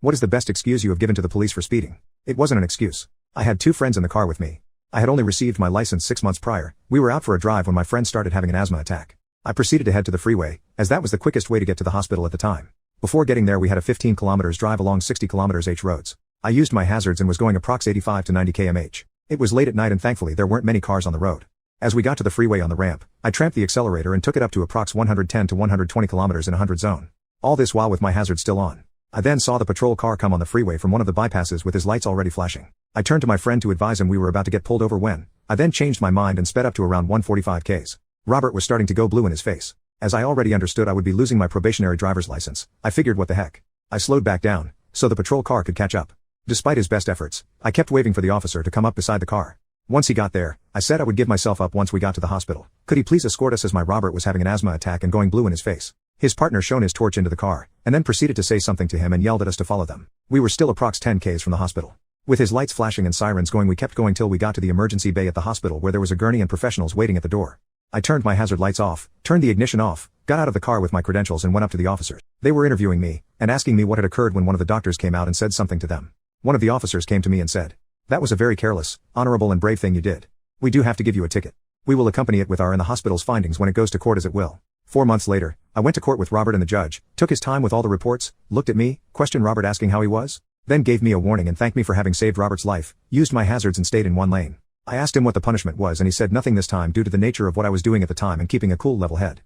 What is the best excuse you have given to the police for speeding? It wasn't an excuse. I had two friends in the car with me. I had only received my license 6 months prior. We were out for a drive when my friend started having an asthma attack. I proceeded to head to the freeway, as that was the quickest way to get to the hospital at the time. Before getting there we had a 15 kilometers drive along 60 kilometers H roads. I used my hazards and was going approx 85 to 90 km/h. It was late at night and thankfully there weren't many cars on the road. As we got to the freeway on the ramp, I tramped the accelerator and took it up to approx 110 to 120 kilometers in a 100 zone. All this while with my hazards still on. I then saw the patrol car come on the freeway from one of the bypasses with his lights already flashing. I turned to my friend to advise him we were about to get pulled over when I then changed my mind and sped up to around 145 km/h. Robert was starting to go blue in his face. As I already understood I would be losing my probationary driver's license, I figured what the heck. I slowed back down, so the patrol car could catch up. Despite his best efforts, I kept waving for the officer to come up beside the car. Once he got there, I said I would give myself up once we got to the hospital. Could he please escort us as my Robert was having an asthma attack and going blue in his face. His partner shone his torch into the car, and then proceeded to say something to him and yelled at us to follow them. We were still approx 10 km from the hospital. With his lights flashing and sirens going we kept going till we got to the emergency bay at the hospital where there was a gurney and professionals waiting at the door. I turned my hazard lights off, turned the ignition off, got out of the car with my credentials and went up to the officers. They were interviewing me, and asking me what had occurred when one of the doctors came out and said something to them. One of the officers came to me and said, "That was a very careless, honorable and brave thing you did. We do have to give you a ticket. We will accompany it with our and the hospital's findings when it goes to court as it will." 4 months later, I went to court with Robert and the judge, took his time with all the reports, looked at me, questioned Robert asking how he was, then gave me a warning and thanked me for having saved Robert's life, used my hazards and stayed in one lane. I asked him what the punishment was and he said nothing this time due to the nature of what I was doing at the time and keeping a cool level head.